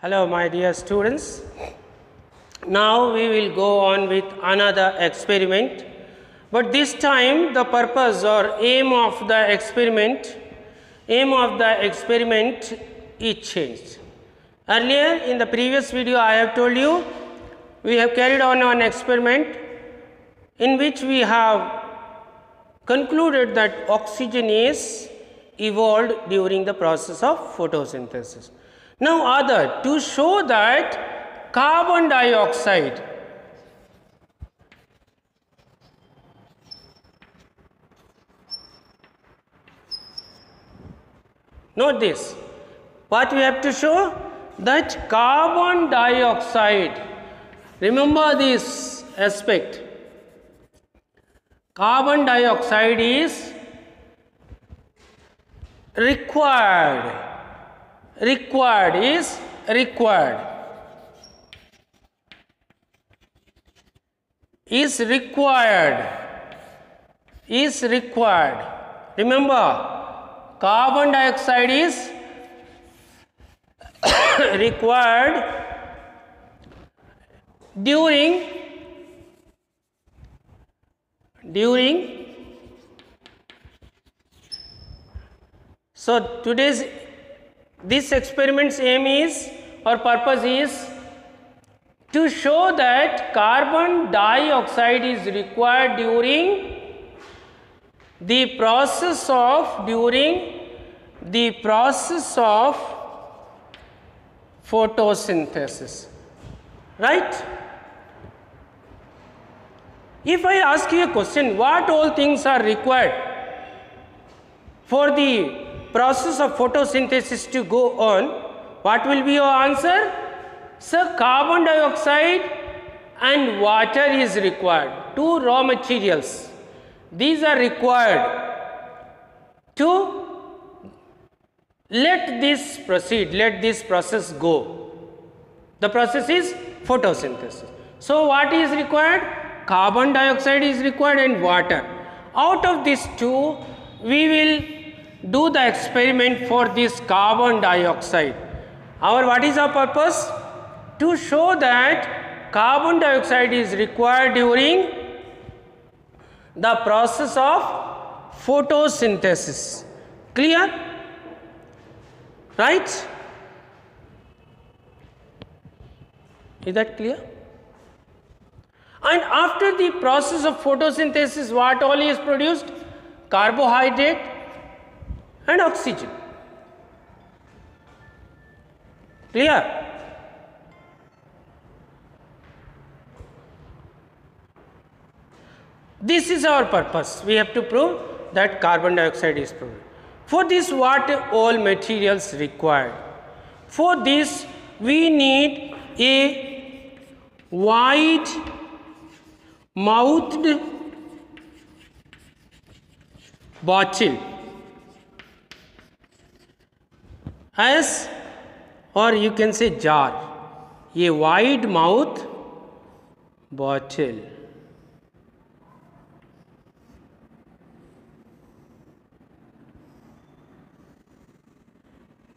Hello my dear students. Now we will go on with another experiment, but this time the purpose or aim of the experiment is changed. Earlier in the previous video I have told you we have carried on an experiment in which we have concluded that oxygen is evolved during the process of photosynthesis. Now to show that carbon dioxide note this, what we have to show, that carbon dioxide, remember this aspect, carbon dioxide is required remember carbon dioxide is required during so this experiment's aim is or purpose is to show that carbon dioxide is required during the process of photosynthesis, right? If I ask you a question, what all things are required for the process of photosynthesis to go on, what will be your answer? Sir, carbon dioxide and water is required, two raw materials. These are required to let this proceed, let this process go. The process is photosynthesis. So what is required? Carbon dioxide is required and water. Out of these two, we will do the experiment for this carbon dioxide. What is our purpose? To show that carbon dioxide is required during the process of photosynthesis. Clear? Right? Is that clear? And after the process of photosynthesis, what all is produced? Carbohydrate and oxygen. Clear? This is our purpose. We have to prove that carbon dioxide is produced. For this, what all materials required? For this, we need a wide mouthed bottle, as or you can say jar, a wide mouth bottle.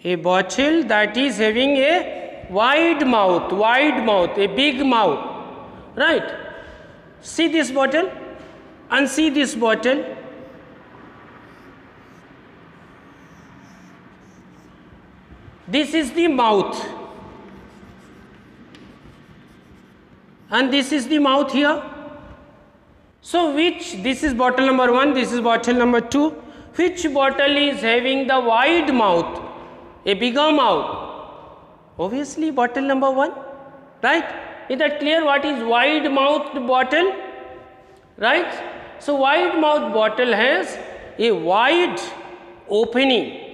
A bottle that is having a wide mouth, a big mouth, right? See this bottle and see this bottle. This is the mouth and this is the mouth here. So this is bottle number 1, this is bottle number 2. Which bottle is having the wide mouth, a bigger mouth? Obviously bottle number 1, right? Is that clear? What is wide mouthed bottle? Right? So wide mouth bottle has a wide opening.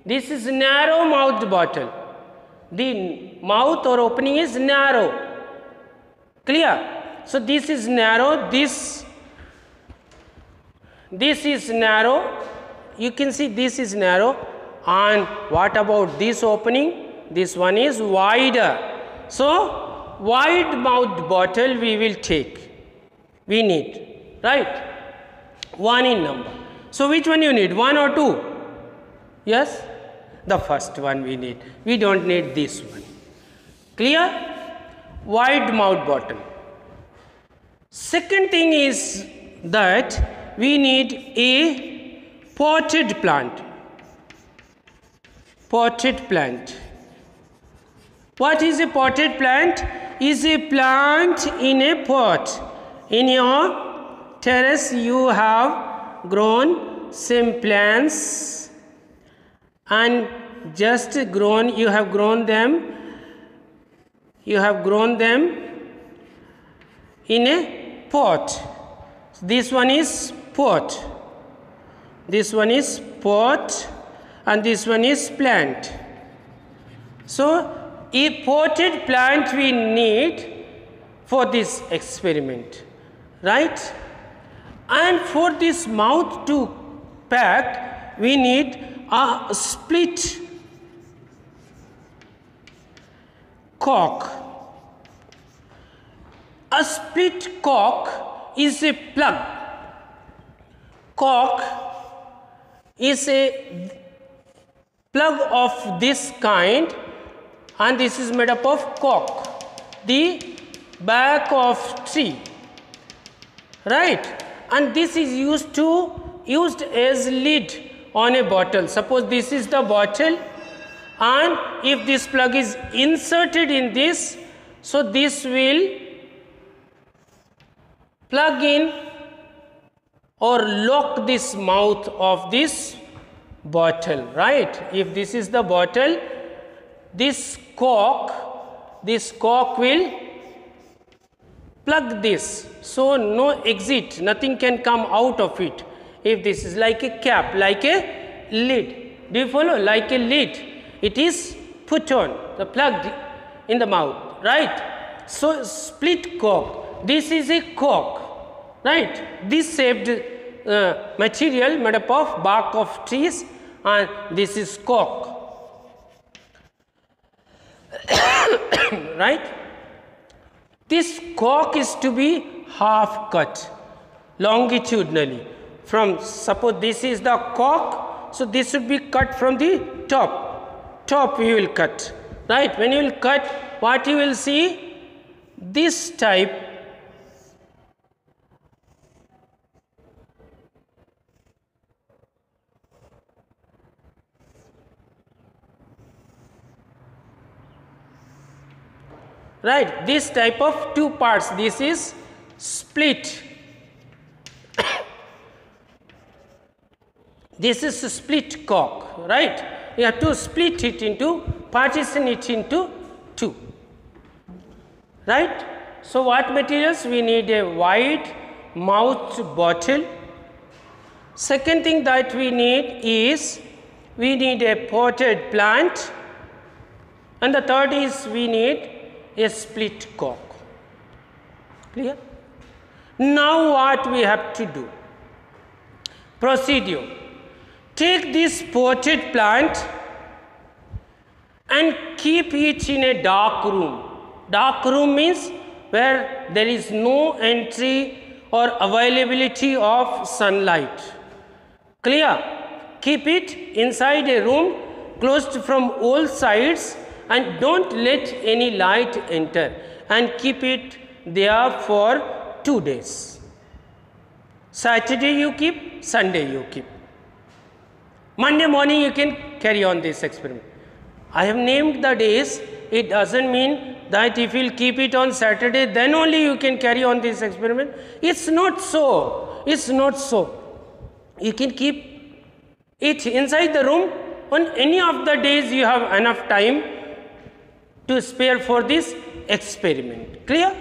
This is narrow mouthed bottle. The mouth or opening is narrow. Clear? So this is narrow, this is narrow. You can see this is narrow. And what about this opening? This one is wider. So wide mouthed bottle we will take. We need, right? 1 in number. So which one you need? 1 or 2? Yes? The first one we need. We don't need this one. Clear? Wide mouth bottle. Second thing is that we need a potted plant. Potted plant. What is a potted plant? Is a plant in a pot. In your terrace you have grown some plants and just grown, you have grown them in a pot. This one is pot, this one is pot, and this one is plant. So a potted plant we need for this experiment, right? And for this mouth to pack we need a split cork. A split cork is a plug. Cork is a plug of this kind, and this is made up of cork, the bark of tree, right? And this is used as lid on a bottle. Suppose this is the bottle, and if this plug is inserted in this, so this will plug in or lock this mouth of this bottle, right? If this is the bottle, this cork will plug this, so no exit, nothing can come out of it. If this is like a cap, like a lid, do you follow? Like a lid, it is put on, the plugged in the mouth, right? So split cork, this is a cork, right? This shaped material made up of bark of trees, and this is cork, right? This cork is to be half cut longitudinally. From, suppose this is the cork, so this should be cut from the top you will cut, right? When you will cut, what you will see, this type right, this type of two parts, this is split. This is a split cork, right? You have to split it into, partition it into two, right? So what materials? We need a wide mouth bottle. Second thing that we need is, we need a potted plant, and the third is we need a split cork. Clear? Now what we have to do? Procedure. Take this potted plant and keep it in a dark room. Dark room means where there is no entry or availability of sunlight. Clear? Keep it inside a room, closed from all sides, and don't let any light enter, and keep it there for 2 days. Saturday you keep, Sunday you keep. Monday morning you can carry on this experiment. I have named the days. It doesn't mean that if you keep it on Saturday, then only you can carry on this experiment. It's not so. It's not so. You can keep it inside the room on any of the days you have enough time to spare for this experiment. Clear?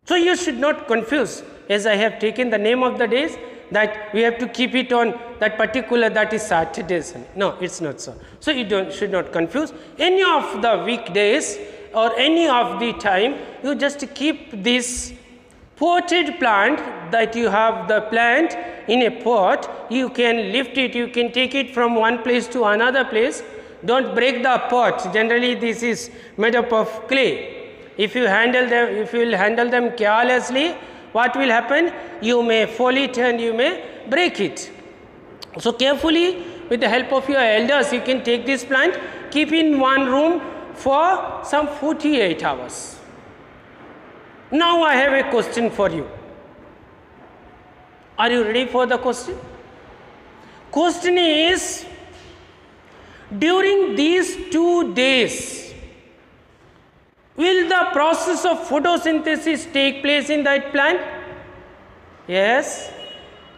So you should not confuse, as I have taken the name of the days, that we have to keep it on that particular, that is Saturday. No, it's not so. So you should not confuse. Any of the weekdays or any of the time, you just keep this potted plant, that you have the plant in a pot, you can lift it, you can take it from one place to another place. Don't break the pot. Generally this is made up of clay. If you will handle them carelessly, what will happen? You may fall it and you may break it. So carefully, with the help of your elders, you can take this plant, keep in one room for some 48 hours. Now I have a question for you. Are you ready for the question? Question is, during these 2 days, will the process of photosynthesis take place in that plant? Yes.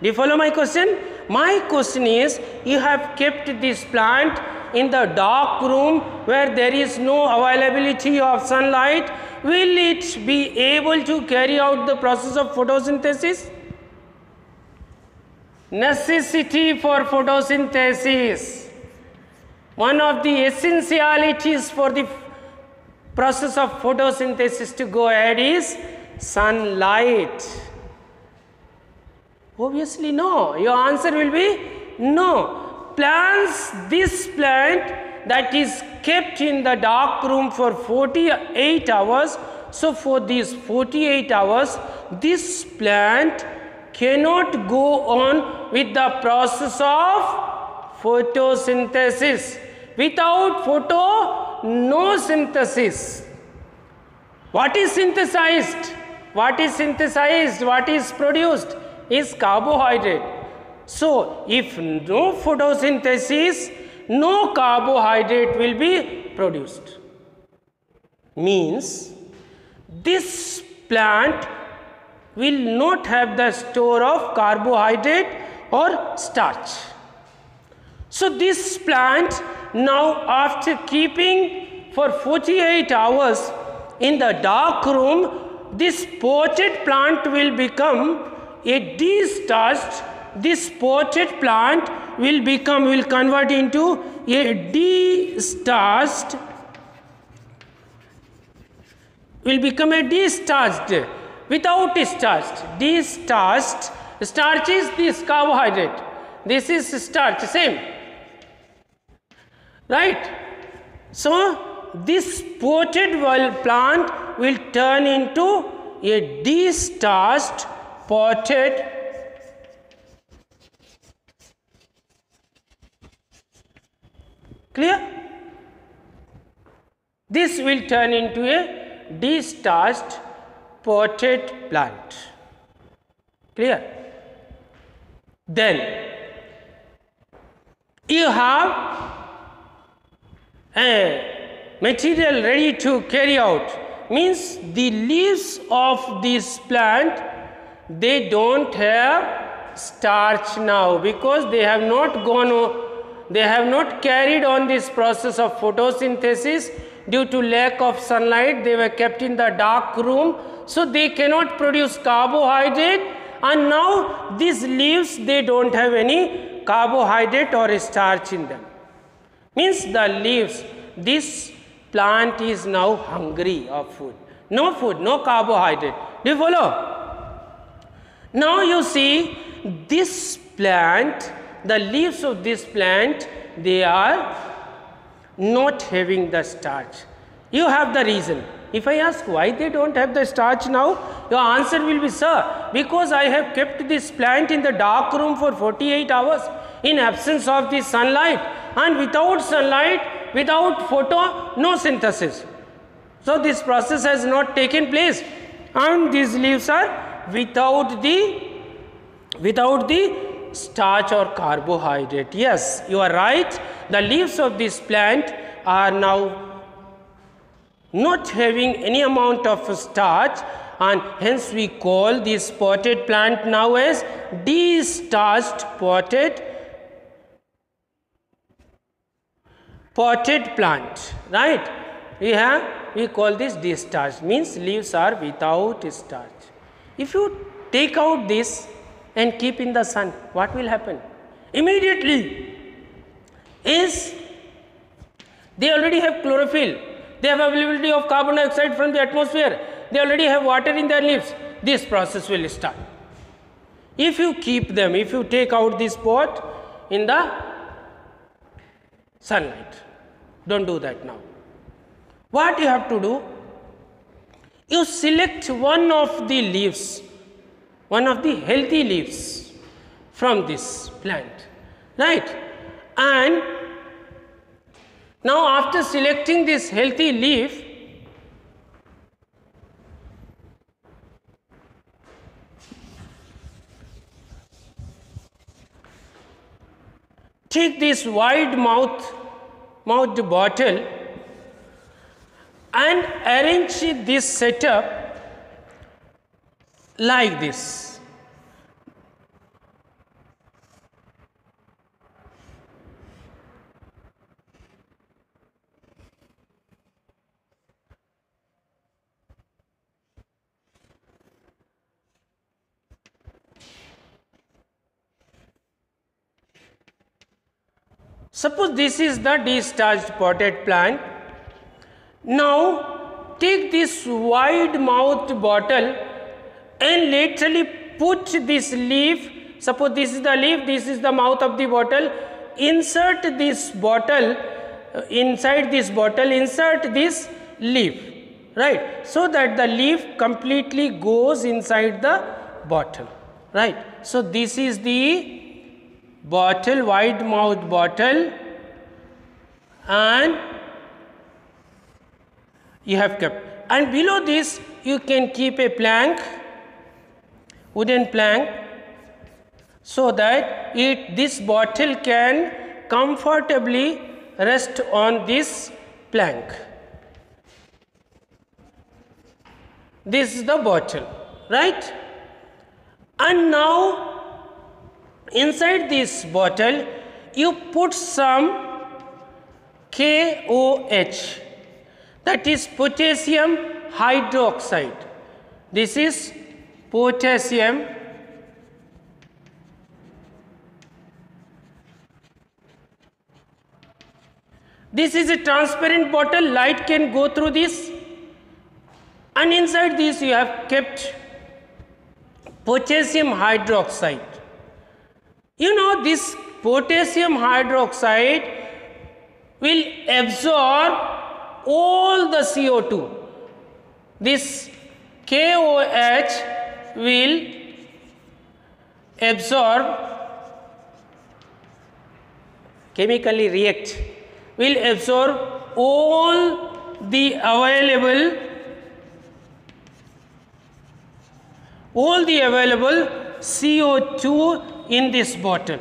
Do you follow my question? My question is, you have kept this plant in the dark room where there is no availability of sunlight. Will it be able to carry out the process of photosynthesis? Necessity for photosynthesis. One of the essentialities for the process of photosynthesis to go ahead is sunlight. Obviously no. Your answer will be no. This plant that is kept in the dark room for 48 hours. So for these 48 hours, this plant cannot go on with the process of photosynthesis. Without photo, no synthesis. What is synthesized? What is synthesized? What is produced? Is carbohydrate. So, if no photosynthesis, no carbohydrate will be produced. Means, this plant will not have the store of carbohydrate or starch. So, this plant now, after keeping for 48 hours in the dark room, this potted plant will become a de-starched. This potted plant will convert into a de-starched, without starch. De-starched, starch is this carbohydrate, this is starch, same, right? So this potted plant will turn into a de-starched potted clear? This will turn into a de-starched potted plant. Clear? Then you have a material ready to carry out. Means the leaves of this plant, they don't have starch now because they have not carried on this process of photosynthesis due to lack of sunlight. They were kept in the dark room, so they cannot produce carbohydrate, and now these leaves, they don't have any carbohydrate or starch in them. Means the leaves, this plant is now hungry of food, no carbohydrate. Do you follow? Now you see this plant, the leaves of this plant, they are not having the starch. You have the reason. If I ask why they don't have the starch now, your answer will be, sir, because I have kept this plant in the dark room for 48 hours in absence of the sunlight, and without sunlight, without photo, no synthesis. So this process has not taken place, and these leaves are without the starch or carbohydrate. Yes, you are right. The leaves of this plant are now not having any amount of starch, and hence we call this potted plant now as de-starched potted plant, right? We call this de-starched, means leaves are without starch. If you take out this and keep in the sun, what will happen? Immediately is they already have chlorophyll, they have availability of carbon dioxide from the atmosphere, they already have water in their leaves. This process will start. If you keep them, if you take out this pot in the sunlight, don't do that now. What you have to do, you select one of the leaves, one of the healthy leaves from this plant, right? And Now after selecting this healthy leaf, take this wide mouthed bottle and arrange this setup like this. Suppose this is the discharged potted plant. Now take this wide mouthed bottle and laterally put this leaf, suppose this is the leaf, this is the mouth of the bottle, insert this bottle, inside this bottle insert this leaf, right, so that the leaf completely goes inside the bottle, right. So this is the bottle, wide mouthed bottle, and you have kept, and below this you can keep a plank, wooden plank, so that this bottle can comfortably rest on this plank. This is the bottle, right? And now inside this bottle you put some KOH, that is potassium hydroxide. This is potassium This is a transparent bottle, light can go through this, and inside this you have kept potassium hydroxide. You know, this potassium hydroxide will absorb all the CO2. This KOH will absorb, chemically react, will absorb all the available CO2 in this bottle.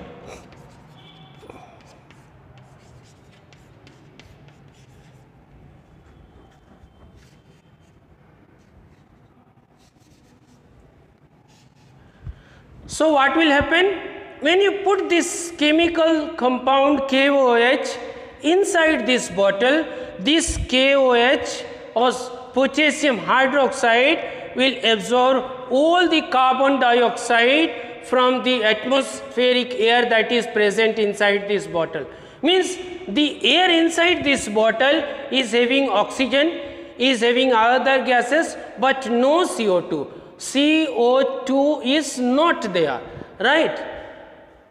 So what will happen when you put this chemical compound KOH inside this bottle? This KOH or potassium hydroxide will absorb all the carbon dioxide from the atmospheric air that is present inside this bottle. Means the air inside this bottle is having oxygen, is having other gases, but no CO2. CO2 is not there, right?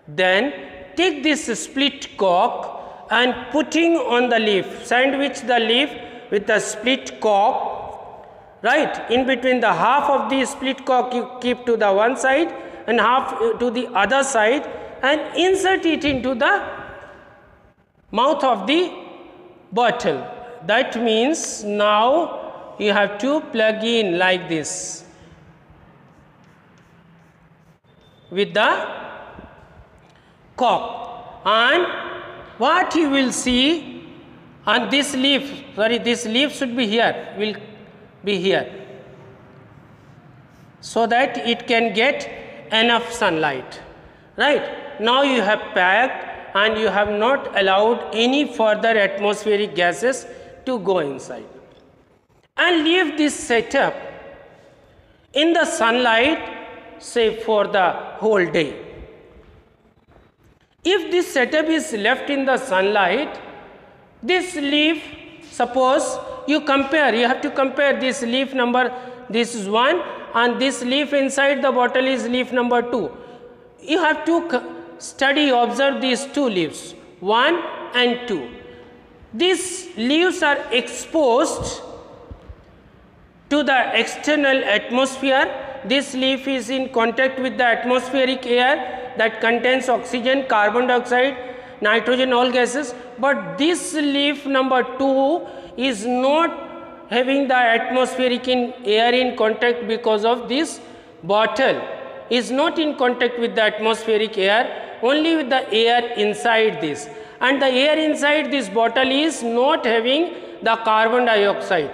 Then take this split cork and putting on the leaf, sandwich the leaf with the split cork, right? In between, the half of the split cork you keep to the one side and half to the other side, and insert it into the mouth of the bottle. That means now you have to plug in like this with the cork, and what you will see, and this leaf, sorry, this leaf should be here, will be here, so that it can get enough sunlight, right? Now you have packed and you have not allowed any further atmospheric gases to go inside, and leave this setup in the sunlight, say for the whole day. If this setup is left in the sunlight, this leaf, suppose you compare, you have to compare this leaf number, this is 1, and this leaf inside the bottle is leaf number 2. You have to study, observe these two leaves, 1 and 2. These leaves are exposed to the external atmosphere. This leaf is in contact with the atmospheric air that contains oxygen, carbon dioxide, nitrogen, all gases, but this leaf number 2 is not having the atmospheric air in contact, because of this bottle is not in contact with the atmospheric air, only with the air inside this, and the air inside this bottle is not having the carbon dioxide.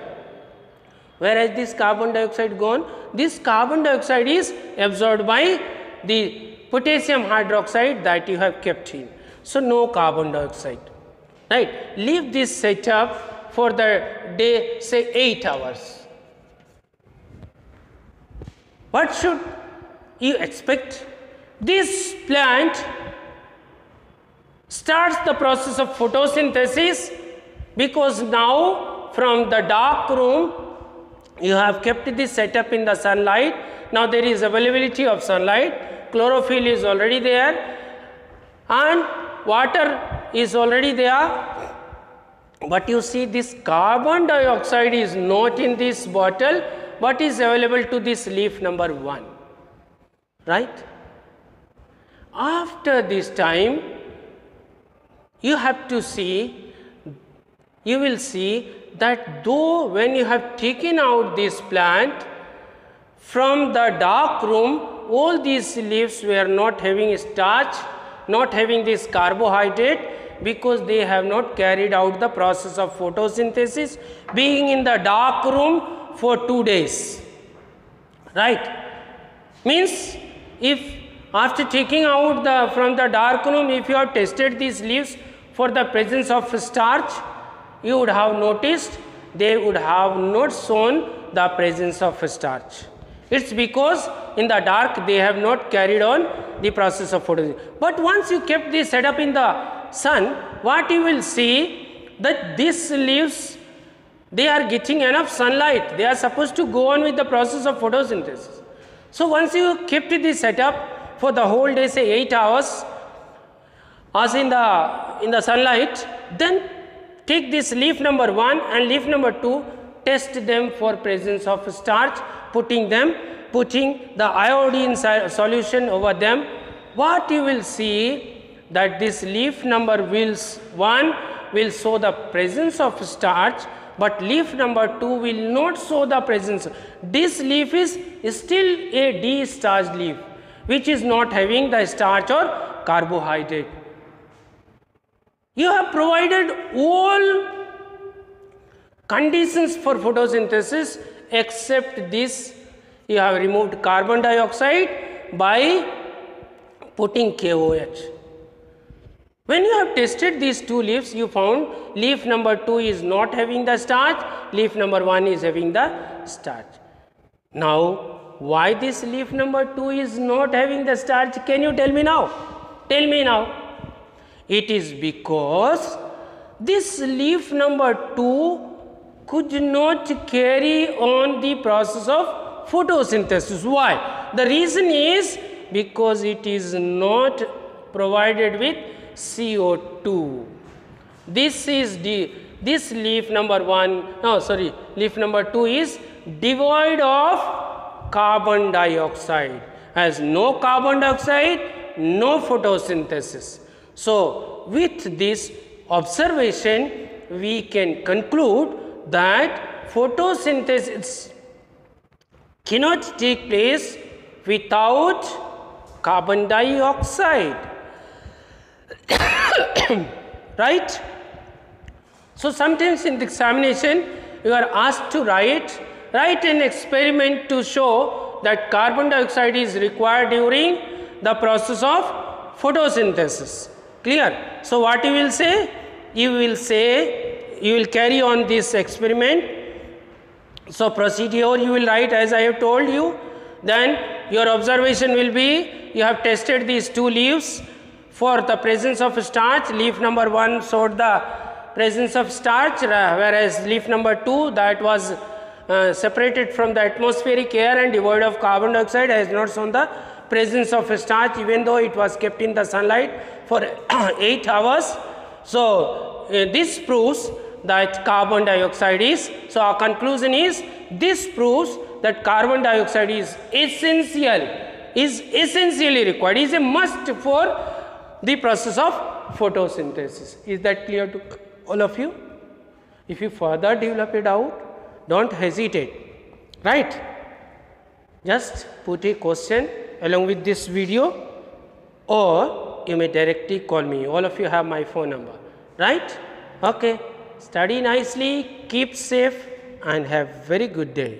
Whereas this carbon dioxide gone, this carbon dioxide is absorbed by the potassium hydroxide that you have kept in. So, no carbon dioxide, right. Leave this setup for the day, say 8 hours. What should you expect? This plant starts the process of photosynthesis, because now from the dark room you have kept this setup in the sunlight. Now there is availability of sunlight, chlorophyll is already there and water is already there, but you see this carbon dioxide is not in this bottle, but is available to this leaf number 1, right. After this time you have to see, you will see that though when you have taken out this plant from the dark room, all these leaves were not having starch, not having this carbohydrate, because they have not carried out the process of photosynthesis, being in the dark room for 2 days, right. Means if after taking out from the dark room, if you have tested these leaves for the presence of starch, you would have noticed they would have not shown the presence of starch. It is because in the dark they have not carried on the process of photosynthesis. But once you kept this setup in the sun, what you will see that these leaves, they are getting enough sunlight, they are supposed to go on with the process of photosynthesis. So, once you kept this setup for the whole day, say 8 hours as in the sunlight, then take this leaf number 1 and leaf number 2, test them for presence of starch, putting the iodine solution over them. What you will see that this leaf number 1 will show the presence of starch, but leaf number 2 will not show the presence. This leaf is still a de-starched leaf, which is not having the starch or carbohydrate. You have provided all conditions for photosynthesis except this. You have removed carbon dioxide by putting KOH. When you have tested these 2 leaves, you found leaf number 2 is not having the starch, leaf number 1 is having the starch. Now, why this leaf number 2 is not having the starch? Can you tell me now? Tell me now. It is because this leaf number 2 could not carry on the process of photosynthesis. Why? The reason is because it is not provided with CO2. This leaf number 2 is devoid of carbon dioxide, has no carbon dioxide, no photosynthesis. So, with this observation, we can conclude that photosynthesis cannot take place without carbon dioxide. Right? So, sometimes in the examination, you are asked to write an experiment to show that carbon dioxide is required during the process of photosynthesis. Clear? So, what you will say? You will carry on this experiment. So, procedure you will write as I have told you. Then your observation will be, you have tested these 2 leaves for the presence of starch. Leaf number 1 showed the presence of starch, whereas leaf number 2 that was separated from the atmospheric air and devoid of carbon dioxide has not shown the presence of starch, even though it was kept in the sunlight for 8 hours. So, this proves that carbon dioxide is, so our conclusion is, this proves that carbon dioxide is essentially required, is a must for the process of photosynthesis. Is that clear to all of you? If you further develop a doubt, don't hesitate, right? Just put a question along with this video, or you may directly call me. All of you have my phone number, right? Okay. Study nicely, keep safe, and have very good day.